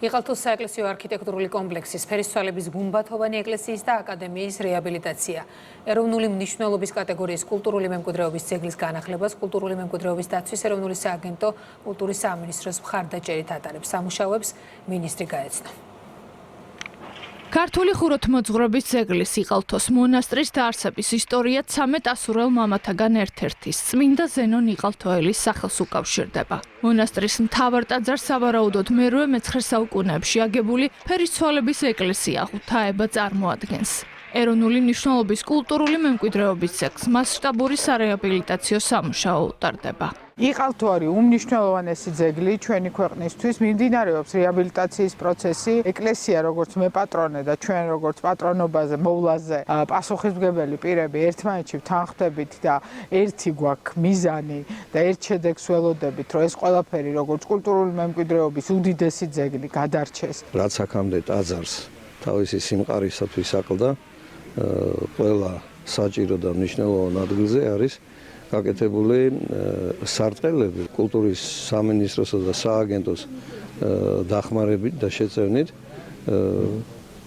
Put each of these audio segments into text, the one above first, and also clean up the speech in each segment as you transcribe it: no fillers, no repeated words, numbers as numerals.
იყალთოს საეკლესიო არქიტექტურული კომპლექსის ფერისცვალების გუმბათოვანი ეკლესიის და აკადემიის რეაბილიტაცია. ეროვნული მნიშვნელობის კატეგორიის კულტურული მემკვიდრეობის ძეგლის განახლებას კულტურული მემკვიდრეობის დაცვის ეროვნული სააგენტო კულტურის სამინისტროს მხარდაჭერით ატარებს. სამუშაოებს მინისტრი გაეცნო. ქართული ხუროთმოძღვრების ძეგლის იყალთოს მონასტრის დაარსების ისტორია 13 ასურელ მამათაგან ერთ-ერთის წმინდა ზენონ იყალთოელის სახელს უკავშირდება. მონასტრის მთავარ ტაძარს სავარაუდოდ მერვე მეცხრე საუკუნეებში აგებული ფერისცვალების ეკლესია ღვთაება წარმოადგენს. ეროვნული მნიშვნელობის კულტურული მემკვიდრეობის ძეგლს მასშტაბური სარეაბილიტაციო სამუშაო utardeba. იყალთო არის უმნიშვნელოვანესი ძეგლი ჩვენი ქვეყნისთვის, მიმდინარეობს რეაბილიტაციის პროცესი. ეკლესია როგორც მეპატრონე და ჩვენ როგორც პატრონობაზე, მოვლაზე პასუხისმგებელი პირები ერთმანეთში თანხმდებით და ერთი გვაქვს მიზანი და ერთ შედეგს ველოდებით, რომ ეს ყველაფერი როგორც კულტურული მემკვიდრეობის უდიდესი ძეგლი გადარჩეს. რაც აქამდე ტაძარს თავისი სიმყარისათვის აკლდა, ყველა საჭირო და მნიშვნელოვან ადგილზე არის გაკეთებული სარტყელები კულტურის სამინისტროსა და სააგენტოს დახმარებით და შეწევნით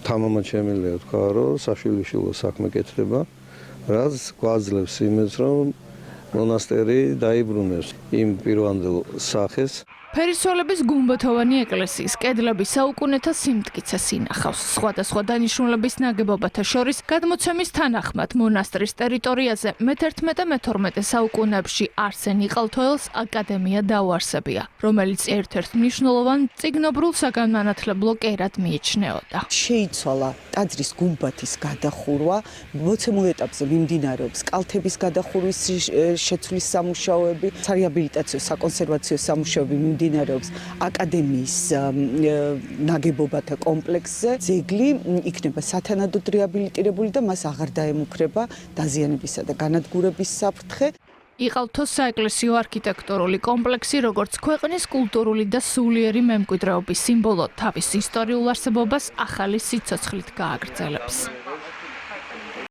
თამამად შემიძლია თქვა, რომ საშვილიშვილო საქმე კეთდება, რაც გვაძლევს იმას, რომ მონასტერი დაიბრუნებს იმ პირვანდელ სახეს. ფერისცვალების გუმბათოვანი ეკლესიის კედლები საუკუნეთა სიმტკიცეს ინახავს. სხვადასხვა დანიშნულების ნაგებობათა შორის გადმოცემის თანახმად მონასტრის ტერიტორიაზე მე-11-მე-12 საუკუნეებში არსენ იყალთოელს აკადემია დაუარსებია, რომელიც ერთ-ერთ მნიშვნელოვან წიგნობრულ საგანმანათლებლო კერად მიიჩნეოდა. შეიცვალა ტაძრის გუმბათის გადახურვა, მოცემულ ეტაპზე მიმდინარეობს კალთების გადახურვის შეცვლის სამუშაოები, სარეაბილიტაციო საკონსერვაციო სამუშაოები მიმდინარეობს აკადემიის ნაგებობათა კომპლექსზე. ძეგლი იქნება სათანადოდ რეაბილიტირებული და მას აღარ დაემუქრება დაზიანებისა და განადგურების საფრთხე. იყალთოს საეკლესიო არქიტექტურული კომპლექსი, როგორც ქვეყნის კულტურული და სულიერი მემკვიდრეობის სიმბოლო, თავის ისტორიულ არსებობას ახალი სიცოცხლით გააგრძელებს.